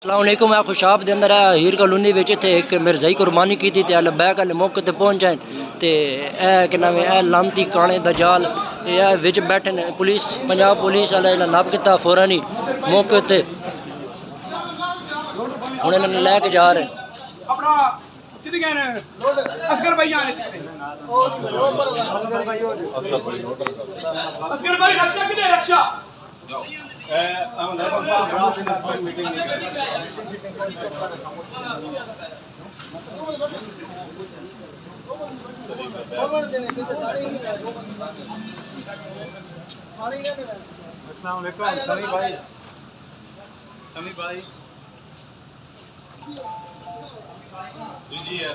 अलैकुम। मैं खुशाब के अंदर है हीर कॉलोनी में इतने एक मिर्जाई कुरबानी की थी लबैक वाले मौके पर पहुंचे तो कि नाम है लामती काने दा जाल विच बैठे ने पुलिस पंजाब पुलिस वाले नब किया फौरन ही मौके पर हूँ इन्होंने लैके जा रहे अस्सलाम वालेकुम सनी भाई जी है